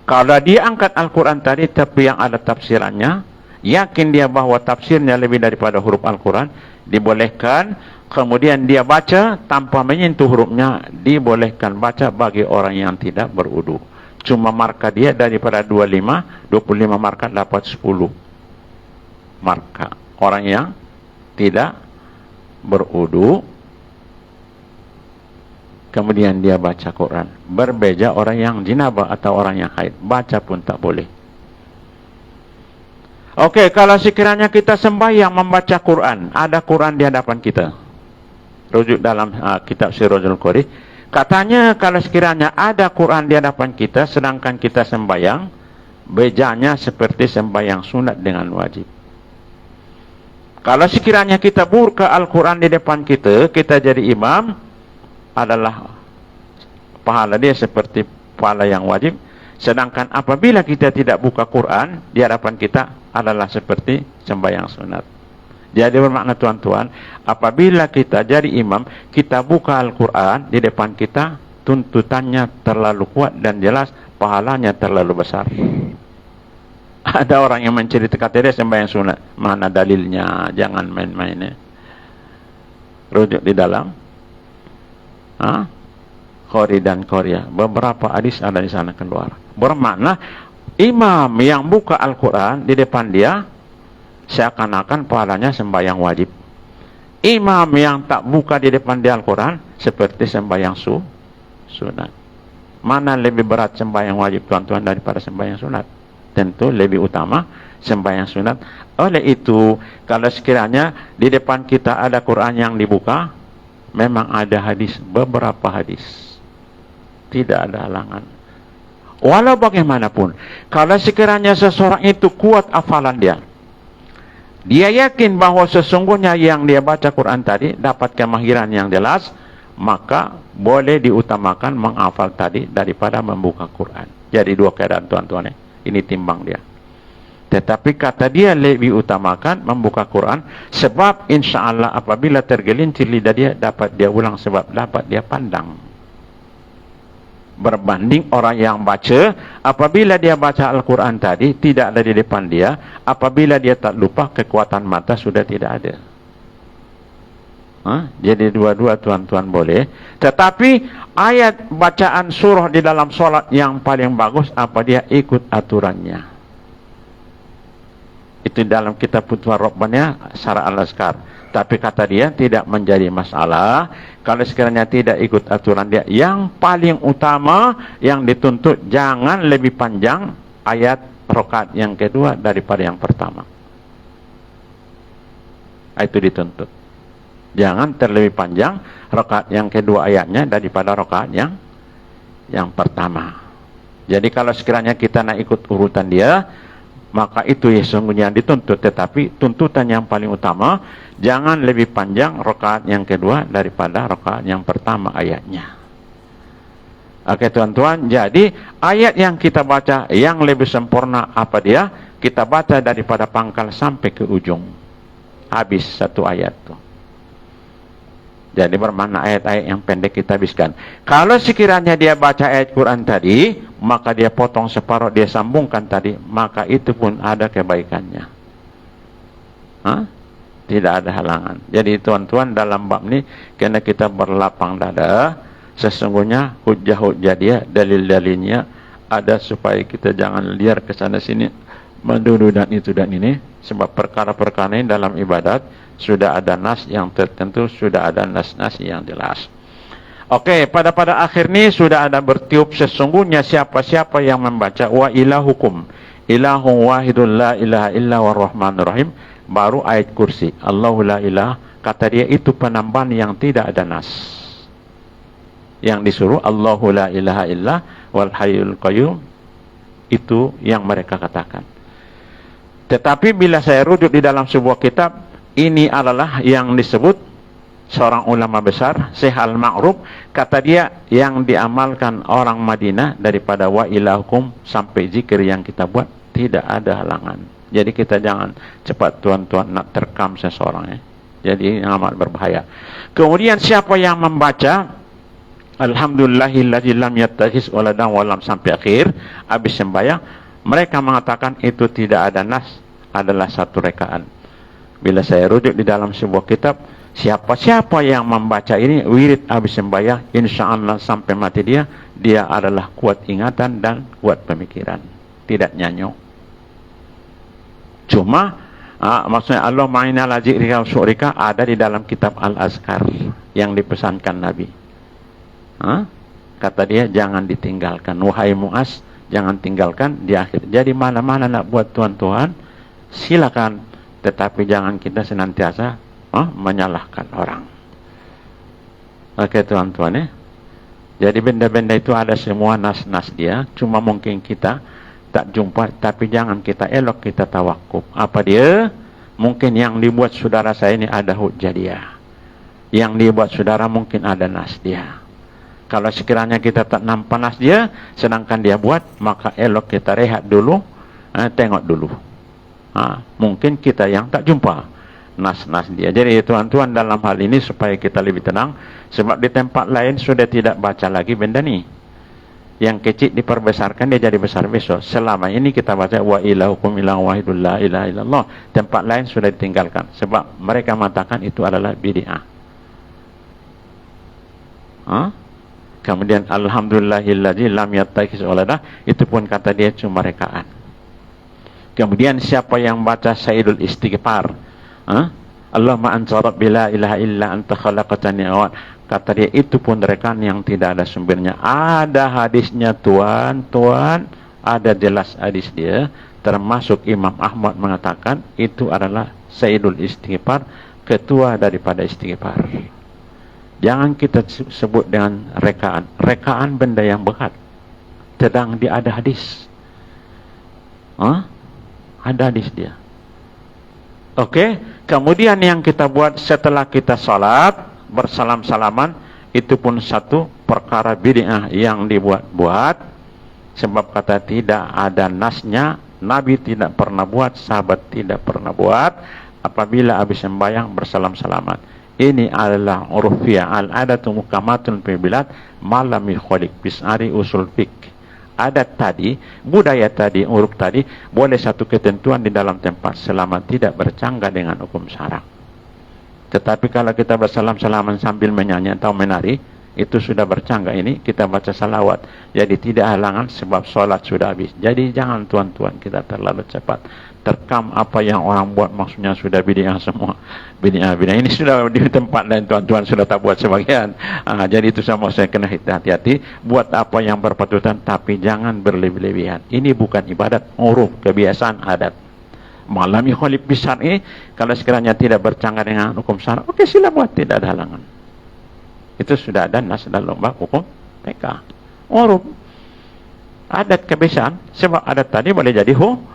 Kalau dia angkat Al-Quran tadi tapi yang ada tafsirannya, yakin dia bahwa tafsirnya lebih daripada huruf Al-Quran, dibolehkan. Kemudian dia baca tanpa menyentuh hurufnya, dibolehkan baca bagi orang yang tidak berudu. Cuma marka dia daripada 25 marka dapat 10 marka. Orang yang tidak berudu kemudian dia baca Quran, berbeda orang yang jinabah atau orang yang haid, baca pun tak boleh. Oke, kalau sekiranya kita sembahyang membaca Quran, ada Quran di hadapan kita, rujuk dalam kitab Sirajul Qorih, katanya kalau sekiranya ada Quran di hadapan kita sedangkan kita sembahyang, bedanya seperti sembahyang sunat dengan wajib. Kalau sekiranya kita buka Al-Quran di depan kita, kita jadi imam, adalah pahala dia seperti pahala yang wajib. Sedangkan apabila kita tidak buka Quran di hadapan kita, adalah seperti sembahyang sunat. Jadi bermakna tuan-tuan, apabila kita jadi imam, kita buka Al-Quran di depan kita, tuntutannya terlalu kuat dan jelas, pahalanya terlalu besar. Ada orang yang menceritakan dia sembahyang sunat. Mana dalilnya? Jangan main-main ya. Rujuk di dalam Qori dan Korea. Beberapa hadis ada di sana keluar. Bermakna imam yang buka Al-Quran di depan dia seakan-akan pahalanya sembahyang wajib. Imam yang tak buka di depan dia Al-Quran seperti sembahyang sunat. Mana lebih berat sembahyang wajib tuan-tuan daripada sembahyang sunat? Tentu lebih utama sembahyang sunat. Oleh itu, kalau sekiranya di depan kita ada Quran yang dibuka, memang ada hadis, beberapa hadis, tidak ada halangan. Walau bagaimanapun, kalau sekiranya seseorang itu kuat hafalan dia yakin bahwa sesungguhnya yang dia baca Quran tadi dapat kemahiran yang jelas, maka boleh diutamakan menghafal tadi daripada membuka Quran. Jadi dua keadaan tuan-tuan ya. Ini timbang dia. Tetapi kata dia lebih utamakan membuka Quran, sebab insya Allah apabila tergelincir lidah dia, dapat dia ulang, sebab dapat dia pandang. Berbanding orang yang baca, apabila dia baca Al-Quran tadi, tidak ada di depan dia, apabila dia tak lupa, kekuatan mata sudah tidak ada. Jadi dua-dua tuan-tuan boleh. Tetapi ayat bacaan surah di dalam solat yang paling bagus, apa dia ikut aturannya. Itu dalam kitab Futuhar Rabbani Syarah Al-Azkar. Tapi kata dia tidak menjadi masalah kalau sekiranya tidak ikut aturan dia. Yang paling utama yang dituntut, jangan lebih panjang ayat rakaat yang kedua daripada yang pertama. Itu dituntut. Jangan terlebih panjang rakaat yang kedua ayatnya daripada rakaat yang pertama. Jadi kalau sekiranya kita nak ikut urutan dia, maka itu ya sesungguhnya dituntut. Tetapi tuntutan yang paling utama, jangan lebih panjang rakaat yang kedua daripada rakaat yang pertama ayatnya. Oke tuan-tuan, jadi ayat yang kita baca yang lebih sempurna apa dia? Kita baca daripada pangkal sampai ke ujung, habis satu ayat tuh. Jadi bermakna ayat-ayat yang pendek kita habiskan. Kalau sekiranya dia baca ayat Quran tadi, maka dia potong separuh, dia sambungkan tadi, maka itu pun ada kebaikannya. Tidak ada halangan. Jadi tuan-tuan, dalam bab ini kena kita berlapang dada. Sesungguhnya hujah-hujah dia, dalil-dalilnya ada, supaya kita jangan liar ke sana sini menduduh dan itu dan ini. Sebab perkara-perkara ini dalam ibadat sudah ada nas yang tertentu, sudah ada nas-nas yang jelas. Oke, pada akhir ini sudah ada bertiup sesungguhnya siapa-siapa yang membaca wa ilahukum ilahun wahidun la ilaha illa warrahmanur rahim, baru ayat kursi Allahu la ilah, kata dia itu penambahan yang tidak ada nas. Yang disuruh Allahu la ilaha illa wal hayyul qayyum, itu yang mereka katakan. Tetapi bila saya rujuk di dalam sebuah kitab, ini adalah yang disebut seorang ulama besar, Syekh Al-Ma'ruf, kata dia yang diamalkan orang Madinah daripada wa ilahukum sampai zikir yang kita buat, tidak ada halangan. Jadi kita jangan cepat tuan-tuan nak terkam seseorang ya. Jadi amat berbahaya. Kemudian siapa yang membaca Alhamdulillahilladzi lam yattakhidz waladan wa lam sampai akhir, habis sembahyang, mereka mengatakan itu tidak ada nas, adalah satu rekaan. Bila saya rujuk di dalam sebuah kitab, siapa-siapa yang membaca ini wirid habis sembahyang, insyaallah sampai mati dia adalah kuat ingatan dan kuat pemikiran, tidak nyanyuk. Cuma maksudnya Allah ma'ina la zikrika wa syukrika ada di dalam kitab Al-Azkar yang dipesankan Nabi. Kata dia jangan ditinggalkan, wahai Muaz, jangan tinggalkan di akhir. Jadi mana-mana nak buat tuan-tuan, silakan, tetapi jangan kita senantiasa menyalahkan orang. Oke tuan-tuan ya. Jadi benda-benda itu ada semua nas-nas dia, cuma mungkin kita tak jumpa, tapi jangan kita elok, kita tawakuf. Apa dia? Mungkin yang dibuat saudara saya ini ada hujjah dia, yang dibuat saudara mungkin ada nas dia. Kalau sekiranya kita tak nampak nas dia, sedangkan dia buat, maka elok kita rehat dulu, tengok dulu. Mungkin kita yang tak jumpa nas-nas dia. Jadi tuan-tuan dalam hal ini supaya kita lebih tenang, sebab di tempat lain sudah tidak baca lagi benda ni. Yang kecil diperbesarkan, dia jadi besar besok. Selama ini kita baca wa ilahukum ilahun wahidun la ilaha illallah, tempat lain sudah ditinggalkan sebab mereka mengatakan itu adalah bid'ah. Kemudian alhamdulillahilladzi lam yattakhidz walada, itu pun kata dia cuma rekaan. Kemudian siapa yang baca Sayyidul Istighfar, Allahumma anta rabbi la ilaha illa anta khalaqtani awal, kata dia itu pun rekan yang tidak ada sumbernya. Ada hadisnya tuan-tuan, ada jelas hadis dia, termasuk Imam Ahmad mengatakan itu adalah Sayyidul Istighfar, ketua daripada istighfar. Jangan kita sebut dengan rekaan. Rekaan benda yang berat, sedang dia ada hadis. Ada hadis dia. Oke, kemudian yang kita buat setelah kita salat bersalam-salaman, itu pun satu perkara bid'ah yang dibuat-buat, sebab kata tidak ada nasnya Nabi tidak pernah buat, sahabat tidak pernah buat. Apabila habis sembahyang bersalam-salaman. Ini adalah urfiyah al-adatu mukamatun fi bilad malam yukhaliq bisari usul fiqh. Adat tadi, budaya tadi, uruf tadi boleh satu ketentuan di dalam tempat selama tidak bercanggah dengan hukum syarak. Tetapi kalau kita bersalam-salaman sambil menyanyi atau menari, itu sudah bercanggah. Ini kita baca salawat, jadi tidak halangan sebab sholat sudah habis. Jadi jangan tuan-tuan kita terlalu cepat terkam apa yang orang buat, maksudnya sudah bid'ah semua. Bid'ah ini sudah di tempat lain tuan-tuan sudah tak buat sebagian. Jadi itu sama saya kena hati-hati buat apa yang berpatutan, tapi jangan berlebih-lebihan. Ini bukan ibadat, uruf, kebiasaan, adat. Malam yukhalif bisyar'i, kalau sekiranya tidak bercanggah dengan hukum syara, oke, sila buat, tidak ada halangan. Itu sudah ada nas dalam bab hukum PK. Uruf, adat, kebiasaan, sebab adat tadi boleh jadi hukum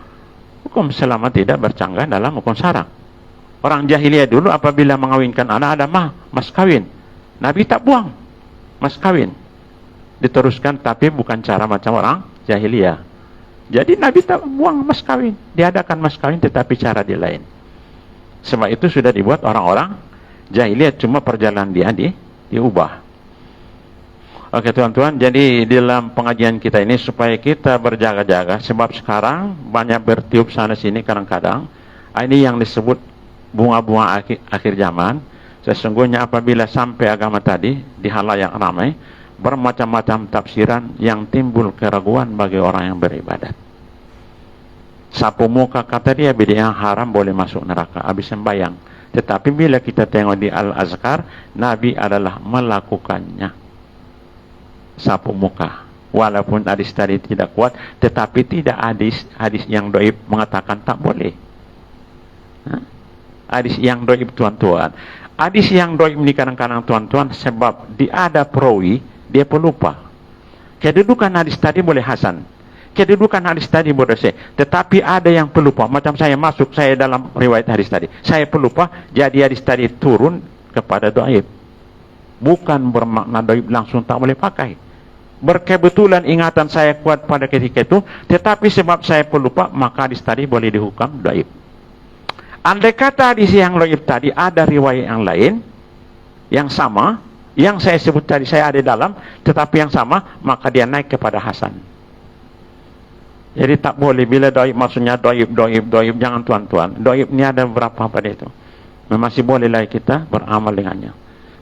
selama tidak bercanggah dalam hukum syarak. Orang jahiliyah dulu apabila mengawinkan anak ada mas kawin. Nabi tak buang mas kawin, diteruskan, tapi bukan cara macam orang jahiliyah. Jadi Nabi tak buang mas kawin, diadakan mas kawin tetapi cara dia lain. Sebab itu sudah dibuat orang-orang jahiliyah, cuma perjalanan dia diubah. Oke tuan-tuan, jadi dalam pengajian kita ini supaya kita berjaga-jaga, sebab sekarang banyak bertiup sana sini kadang-kadang. Ini yang disebut bunga-bunga akhir zaman. Sesungguhnya apabila sampai agama tadi di halayak ramai, bermacam-macam tafsiran yang timbul keraguan bagi orang yang beribadat. Sapu muka kata dia bid'ah haram, boleh masuk neraka habis sembahyang. Tetapi bila kita tengok di Al-Azkar, Nabi adalah melakukannya. Sapu muka, walaupun hadis tadi tidak kuat, tetapi tidak hadis yang dhaif mengatakan tak boleh. Hadis yang dhaif tuan-tuan, hadis yang dhaif ini kadang-kadang tuan-tuan sebab dia ada perawi, dia pelupa. Kedudukan hadis tadi boleh hasan, kedudukan hadis tadi boleh sahih, tetapi ada yang pelupa. Macam saya masuk, saya dalam riwayat hadis tadi, saya pelupa, jadi hadis tadi turun kepada dhaif. Bukan bermakna dhaif langsung tak boleh pakai. Berkebetulan ingatan saya kuat pada ketika itu, tetapi sebab saya pelupa, maka hadis tadi boleh dihukum dhaif. Andai kata hadis yang dhaif tadi ada riwayat yang lain yang sama, yang saya sebut tadi saya ada dalam, tetapi yang sama, maka dia naik kepada hasan. Jadi tak boleh bila dhaif, maksudnya dhaif, jangan tuan-tuan. Dhaif ini ada berapa pada itu. Masih bolehlah kita beramal dengannya.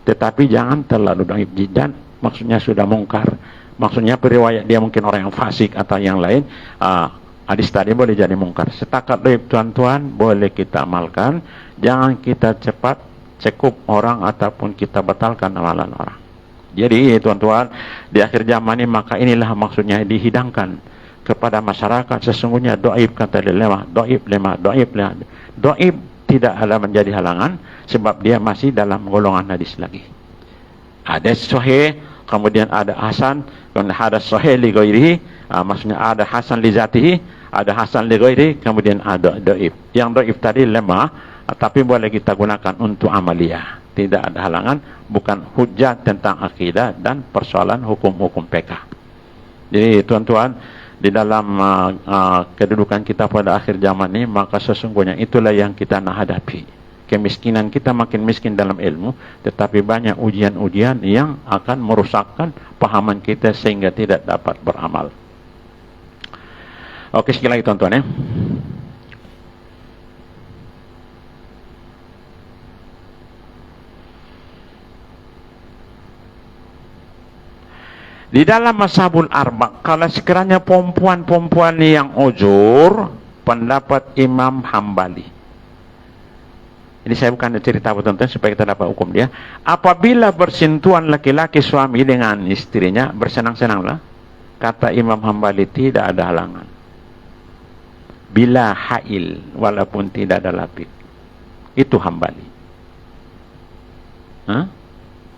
Tetapi jangan terlalu dhaif jiddan, maksudnya sudah mungkar. Maksudnya periwayat dia mungkin orang yang fasik atau yang lain. Hadis tadi boleh jadi mungkar. Setakat dhaif tuan-tuan boleh kita amalkan. Jangan kita cepat cekup orang ataupun kita batalkan amalan orang. Jadi tuan-tuan, di akhir zaman ini maka inilah maksudnya dihidangkan kepada masyarakat. Sesungguhnya dhaif kata lemah, dhaif tidak ada menjadi halangan sebab dia masih dalam golongan hadis lagi. Ada sahih, kemudian ada hasan, kemudian ada sahih li ghairihi, maksudnya ada hasan li zatihi, ada hasan li ghairihi, kemudian ada dhaif. Yang dhaif tadi lemah, tapi boleh kita gunakan untuk amaliyah. Tidak ada halangan, bukan hujjah tentang akidah dan persoalan hukum-hukum PK. Jadi tuan-tuan, di dalam kedudukan kita pada akhir zaman ini, maka sesungguhnya itulah yang kita nak hadapi. Kemiskinan kita makin miskin dalam ilmu, tetapi banyak ujian-ujian yang akan merusakkan pahaman kita sehingga tidak dapat beramal. Oke, sekali lagi tuan-tuan ya. Di dalam mazhabul arba', kalau sekiranya perempuan-perempuan yang ujur, pendapat Imam Hambali. Ini saya bukan cerita tuan-tuan supaya kita dapat hukum dia. Apabila bersentuhan laki-laki suami dengan istrinya, bersenang-senanglah. Kata Imam Hambali tidak ada halangan. Bila hail, walaupun tidak ada lapik. Itu Hambali.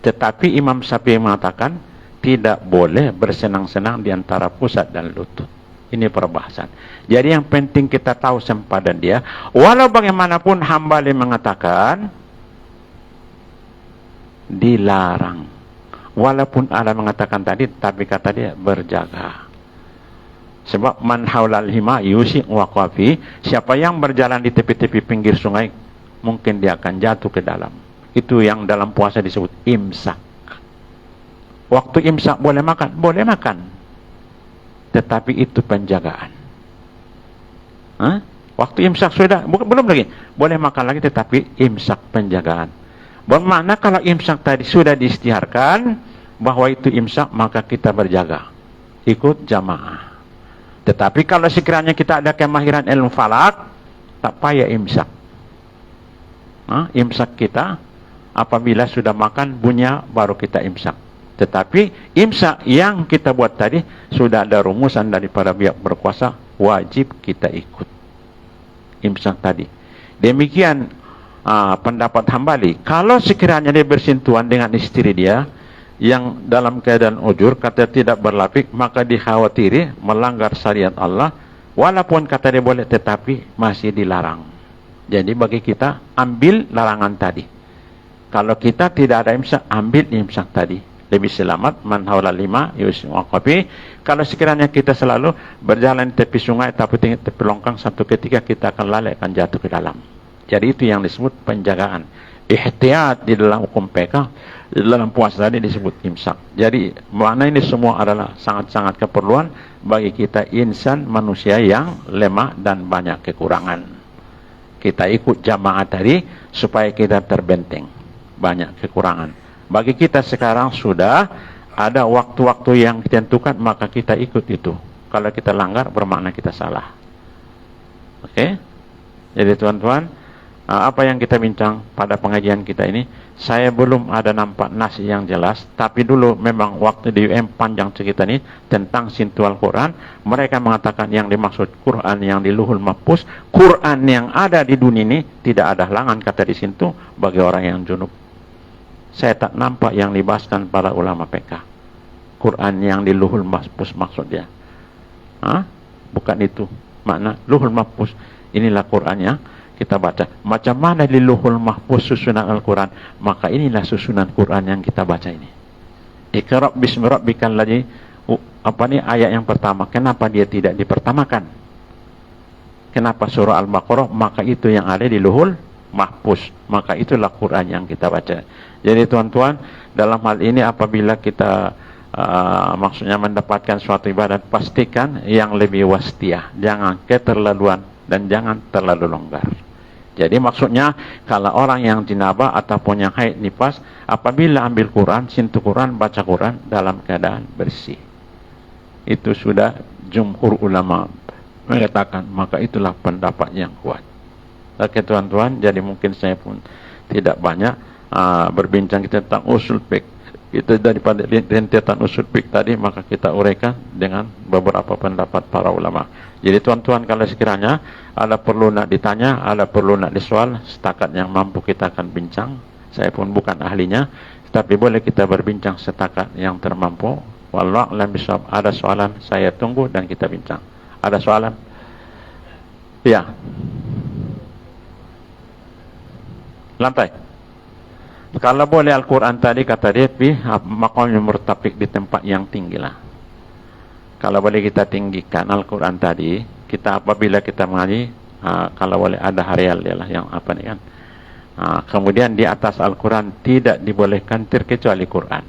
Tetapi Imam Syafi'i mengatakan tidak boleh bersenang-senang di antara pusat dan lutut. Ini perbahasan. Jadi yang penting kita tahu sempadan dia. Walau bagaimanapun Hambali mengatakan dilarang. Walaupun Allah mengatakan tadi, tapi kata dia berjaga. Sebab man haulal hima yusik waqafi, siapa yang berjalan di tepi-tepi pinggir sungai mungkin dia akan jatuh ke dalam. Itu yang dalam puasa disebut imsak. Waktu imsak boleh makan? Boleh makan. Tetapi itu penjagaan. Hah? Waktu imsak sudah, belum lagi. Boleh makan lagi tetapi imsak penjagaan. Bermakna kalau imsak tadi sudah diistiharkan bahwa itu imsak, maka kita berjaga. Ikut jamaah. Tetapi kalau sekiranya kita ada kemahiran ilmu falak, tak payah imsak. Imsak kita apabila sudah makan bunyi baru kita imsak. Tetapi imsak yang kita buat tadi sudah ada rumusan daripada pihak berkuasa, wajib kita ikut imsak tadi. Demikian pendapat Hambali. Kalau sekiranya dia bersentuhan dengan istri dia yang dalam keadaan ujur, kata tidak berlapik, maka dikhawatiri melanggar syariat Allah. Walaupun kata dia boleh, tetapi masih dilarang. Jadi bagi kita ambil larangan tadi. Kalau kita tidak ada imsak, ambil imsak tadi. Lebih selamat man haula lima yusik waqafi. Kalau sekiranya kita selalu berjalan tepi sungai tapi tepi longkang, satu ketika kita akan lalai, akan jatuh ke dalam. Jadi itu yang disebut penjagaan. Ihtiyat di dalam hukum PK, di dalam puasa tadi disebut imsak. Jadi makna ini semua adalah sangat-sangat keperluan bagi kita insan manusia yang lemah dan banyak kekurangan. Kita ikut jamaah tadi supaya kita terbenteng banyak kekurangan. Bagi kita sekarang sudah ada waktu-waktu yang ditentukan, maka kita ikut itu. Kalau kita langgar bermakna kita salah. Oke? Jadi teman-teman, apa yang kita bincang pada pengajian kita ini, saya belum ada nampak nas yang jelas, tapi dulu memang waktu di UM panjang cerita ini tentang sintu Al-Quran. Mereka mengatakan yang dimaksud Quran yang di Luhul Mahfuz, Quran yang ada di dunia ini tidak ada halangan kata di situ bagi orang yang junub. Saya tak nampak yang dibahaskan para ulama PK. Quran yang di Luhul Mahfuz maksudnya. Bukan itu makna Luhul Mahfuz. Inilah Qurannya kita baca. Macam mana di Luhul Mahfuz susunan Al-Quran, maka inilah susunan Quran yang kita baca ini. Iqra' bismi rabbikal ladzi, ayat yang pertama. Kenapa dia tidak dipertamakan? Kenapa surah Al-Baqarah? Maka itu yang ada di Luhul Mahfuz. Maka itulah Quran yang kita baca. Jadi tuan-tuan, dalam hal ini apabila kita maksudnya mendapatkan suatu ibadat, pastikan yang lebih wastiah, jangan keterlaluan dan jangan terlalu longgar. Jadi maksudnya kalau orang yang jinabah ataupun yang haid nifas, apabila ambil Quran, sentuh Quran, baca Quran dalam keadaan bersih, itu sudah jumhur ulama mengatakan, maka itulah pendapat yang kuat. Oke tuan-tuan, jadi mungkin saya pun tidak banyak berbincang tentang usul fiqh. Kita daripada rentetan usul fiqh tadi, maka kita uraikan dengan beberapa pendapat para ulama. Jadi tuan-tuan, kalau sekiranya ada perlu nak ditanya, ada perlu nak disoal, setakat yang mampu kita akan bincang. Saya pun bukan ahlinya, tapi boleh kita berbincang setakat yang termampu. Wallahu a'lam bishawab. Ada soalan, saya tunggu dan kita bincang. Ada soalan? Ya. Lantai. Kalau boleh Al-Quran tadi kata dia, maqamnya murtafiq di tempat yang tinggi lah. Kalau boleh kita tinggikan Al-Quran tadi, kita apabila kita mengaji, kalau boleh ada harial dia lah yang apa ni kan. Kemudian di atas Al-Quran tidak dibolehkan terkecuali Quran.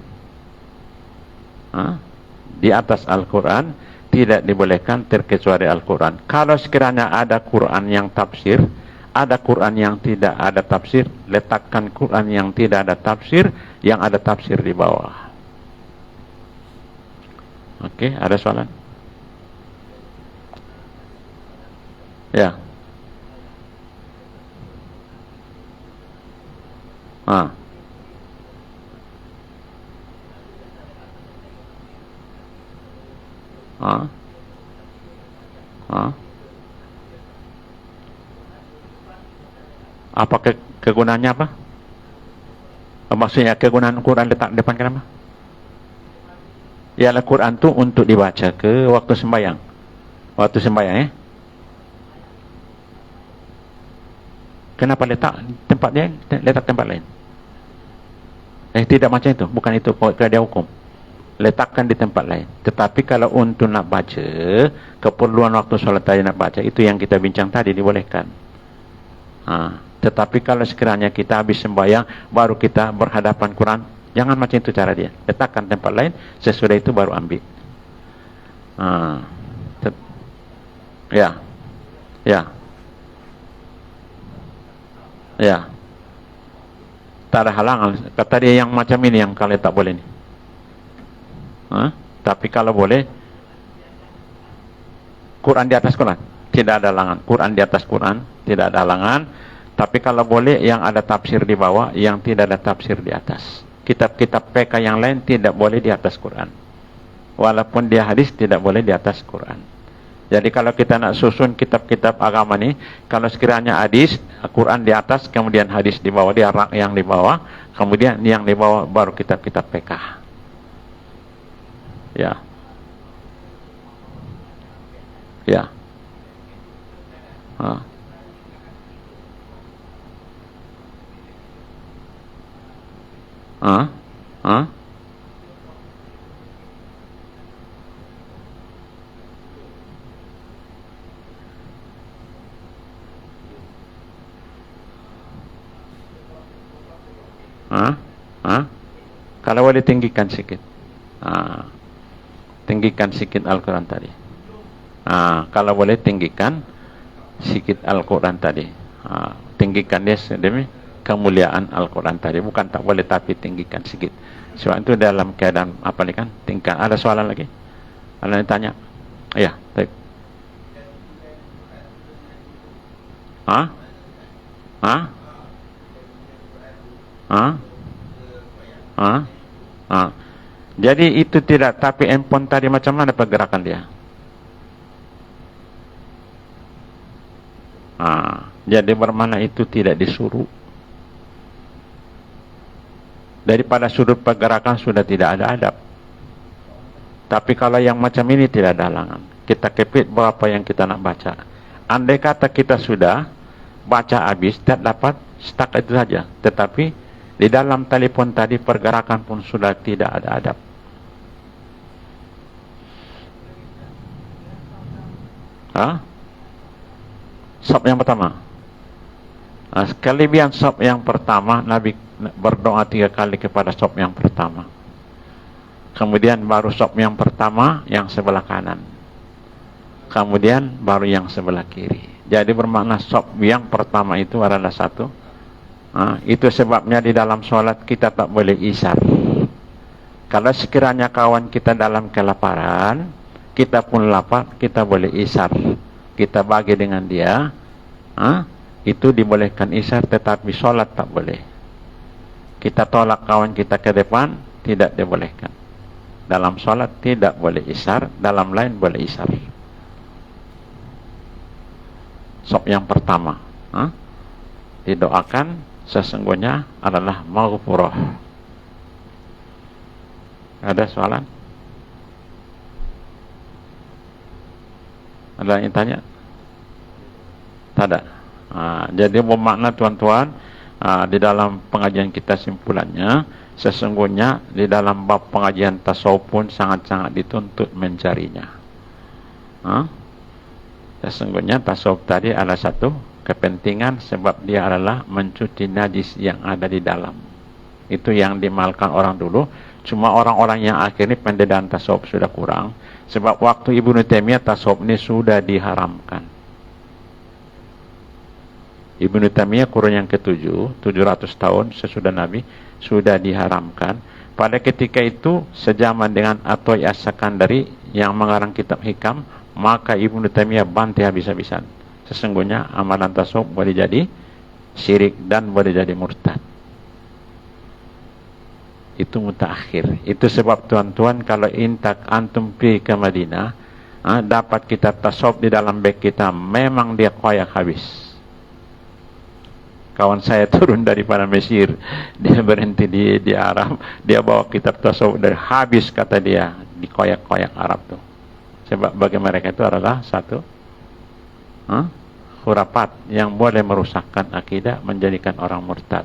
Di atas Al-Quran tidak dibolehkan terkecuali Al-Quran. Kalau sekiranya ada Quran yang tafsir, ada Quran yang tidak ada tafsir, letakkan Quran yang tidak ada tafsir, yang ada tafsir di bawah. Oke, ada soalan? Ya. Apa kegunaannya apa? Maksudnya kegunaan Quran letak depan kenapa? Ya, Al-Quran itu untuk dibaca ke waktu sembahyang. Waktu sembahyang ya. Kenapa letak tempat dia? Letak tempat lain. Tidak macam itu. Bukan itu kaedah hukum. letakkan di tempat lain. Tetapi kalau untuk nak baca, keperluan waktu solat tadi nak baca, itu yang kita bincang tadi dibolehkan. Tetapi kalau sekiranya kita habis sembahyang baru kita berhadapan Quran, jangan macam itu cara dia. Letakkan tempat lain, sesudah itu baru ambil. Ya. Tak ada halangan. Kata dia yang macam ini yang kalian tak boleh ni. Tapi kalau boleh, Quran di atas Quran, tidak ada halangan. Quran di atas Quran, tidak ada halangan. Tapi kalau boleh, yang ada tafsir di bawah, yang tidak ada tafsir di atas. Kitab-kitab PK yang lain tidak boleh di atas Quran. Walaupun dia hadis, tidak boleh di atas Quran. Jadi kalau kita nak susun kitab-kitab agama ni, kalau sekiranya hadis, Quran di atas, kemudian hadis di bawah, dia yang di bawah, kemudian yang di bawah baru kitab-kitab PK. Ya. Kalau boleh tinggikan sikit. Tinggikan sikit Al-Quran tadi. Kalau boleh tinggikan sikit Al-Quran tadi. Tinggikan dia demi kemuliaan Al-Quran tadi. Bukan tak boleh, tapi tinggikan sikit. Sebab itu dalam keadaan apa ni kan? Tinggikan. Ada soalan lagi? Ada yang tanya? Ya, baik. Jadi itu tidak, tapi empon tadi macam mana pergerakan dia? Jadi bermakna itu tidak disuruh. Daripada sudut pergerakan sudah tidak ada adab. Tapi kalau yang macam ini tidak ada halangan. Kita kepit berapa yang kita nak baca. Andai kata kita sudah baca habis, tak dapat, stuck itu saja. Tetapi di dalam telefon tadi pergerakan pun sudah tidak ada adab. Sop yang pertama. Kelebihan sop yang pertama, Nabi berdoa 3 kali kepada sop yang pertama. Kemudian baru sop yang pertama yang sebelah kanan. Kemudian baru yang sebelah kiri. Jadi bermakna sop yang pertama itu adalah satu. Itu sebabnya di dalam sholat kita tak boleh isar. Kalau sekiranya kawan kita dalam kelaparan, kita pun lapar, kita boleh isar. Kita bagi dengan dia. Itu dibolehkan isar, tetapi sholat tak boleh. Kita tolak kawan kita ke depan, tidak dibolehkan. Dalam sholat tidak boleh isar, dalam lain boleh isar. Sop yang pertama, didoakan sesungguhnya adalah maghfurah. Ada soalan? Ada yang tanya? Tak ada. Jadi bermakna tuan-tuan, di dalam pengajian kita simpulannya, sesungguhnya di dalam bab pengajian tasawuf pun sangat-sangat dituntut mencarinya. Sesungguhnya tasawuf tadi adalah satu kepentingan, sebab dia adalah mencuci najis yang ada di dalam. Itu yang dimalkan orang dulu. Cuma orang-orang yang akhirnya pendedahan tasawuf sudah kurang, sebab waktu Ibnu Taimiyah tasawuf ini sudah diharamkan. Ibnu Taimiyah kurun yang ke-7, 700 tahun sesudah Nabi, sudah diharamkan. Pada ketika itu sejaman dengan Atoi As-Sakandari yang mengarang kitab Hikam, maka Ibnu Taimiyah bantai habis-habisan. Sesungguhnya amalan tasawuf boleh jadi syirik dan boleh jadi murtad. Itu mutaakhir. Itu sebab tuan-tuan, kalau intak antum pergi ke Madinah, dapat kitab tasawuf di dalam beg kita, memang dia koyak habis. Kawan saya turun daripada Mesir, dia berhenti di Arab, dia bawa kitab tasawuf dari habis, kata dia, di koyak-koyak Arab tu. Sebab bagi mereka itu adalah satu khurafat yang boleh merusakkan akidah, menjadikan orang murtad.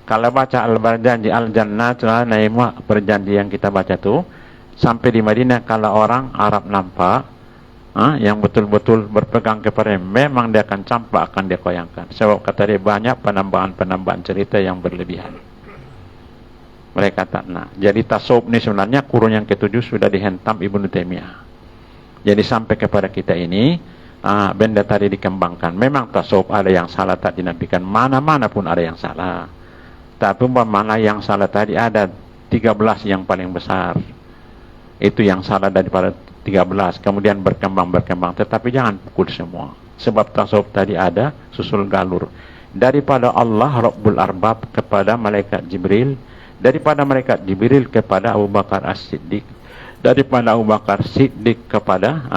Kalau baca al-berjanji al-jannah, naimah berjanji yang kita baca tu, Sampai di Madinah kalau orang Arab nampak yang betul-betul berpegang kepada memang dia akan campak, akan dia koyangkan. Sebab kata dia banyak penambahan-penambahan cerita yang berlebihan. Mereka tak nak. Jadi tasawuf ni sebenarnya kurun yang ketujuh sudah dihentam Ibnu Taimiyah. Jadi sampai kepada kita ini benda tadi dikembangkan. Memang tasawuf ada yang salah tak dinafikan, mana-mana pun ada yang salah. Tapi mana yang salah tadi ada 13 yang paling besar. Itu yang salah daripada 13. Kemudian berkembang. Tetapi jangan pukul semua. Sebab tasawuf tadi ada susul galur. Daripada Allah Rabbul Arbab kepada malaikat Jibril. Daripada malaikat Jibril kepada Abu Bakar As-Siddiq. Daripada Abu Bakar Siddiq kepada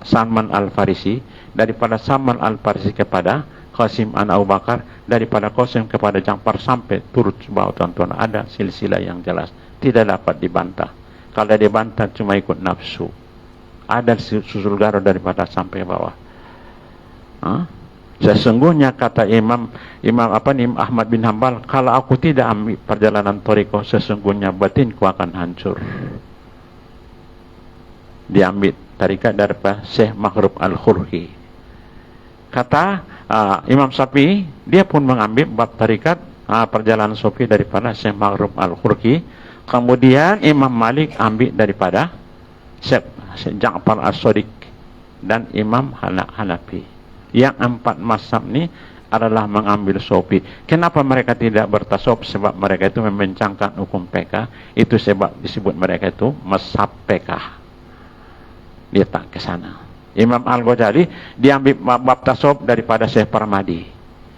Salman Al-Farisi. Daripada Salman Al-Farisi kepada Qasim an Abu Bakar. Daripada Qasim kepada Ja'far sampai turut bawah tuan-tuan. Ada silsilah yang jelas. Tidak dapat dibantah. Kalau dibantah cuma ikut nafsu. Ada susul garut daripada sampai bawah. Sesungguhnya kata Imam Ahmad bin Hanbal, kalau aku tidak ambil perjalanan thariqah, sesungguhnya batinku akan hancur. Diambil tarikat daripada Syekh Maghrib Al-Khurhi. Kata Imam Syafi'i, dia pun mengambil bab tarikat perjalanan sufi daripada Syekh Maghrib Al-Khurhi. Kemudian Imam Malik ambil daripada Syekh Ja'far As-Shadiq dan Imam Hanafi. Yang 4 mazhab ni adalah mengambil sufi. Kenapa mereka tidak bertasawuf? Sebab mereka itu membincangkan hukum PK. Itu sebab disebut mereka itu mazhab PK. Dia tak ke sana. Imam Al-Ghazali diambil bab tasawuf daripada Syekh Parmadi.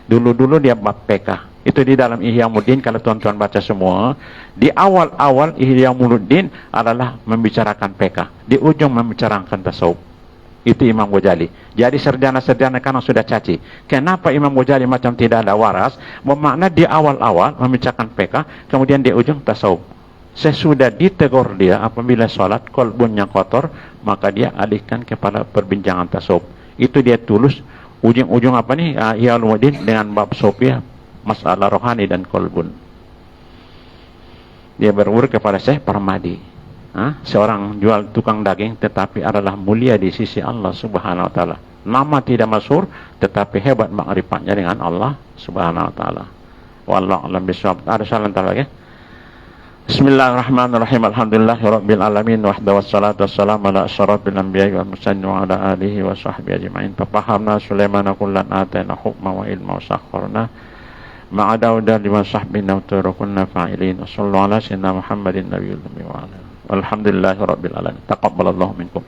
Dulu-dulu dia bab PK. Itu di dalam Ihya'uddin, kalau tuan-tuan baca semua, di awal-awal Ihya'uddin adalah membicarakan PK. Di ujung membicarakan tasawuf. Itu Imam Ghazali. Jadi sarjana-sarjana kan sudah caci. Kenapa Imam Ghazali macam tidak ada waras? Bermakna di awal-awal membicarakan PK, kemudian di ujung tasawuf. Sesudah ditegur dia apabila solat kolbunnya kotor, maka dia alihkan kepada perbincangan tasawuf. Itu dia tulus ujung-ujung Ihya'uddin dengan bab sofia, masalah rohani dan kolbun. Dia berurut kepada Syekh Parmadi. Seorang jual tukang daging tetapi adalah mulia di sisi Allah Subhanahu wa taala. Nama tidak masyhur tetapi hebat makrifatnya dengan Allah Subhanahu wa taala. Wallahu a'lam bishawab. Ada salam lagi. Bismillahirrahmanirrahim. Alhamdulillahirabbil alamin wahdahu wassalatu wassalamu ala asyrafil anbiya'i wal mursalin wa ala alihi wa sahbihi ajma'in. Fafahamna Sulaimana kullan atayna hukma wa ilma wa sakharna ma'a Dauda liman sahbina wa tarakunna fa'ilin. Wassallallahu ala sayyidina Muhammadin nabiyil ummi wa ala. Alhamdulillahirabbil alamin. Taqabbalallahu minkum.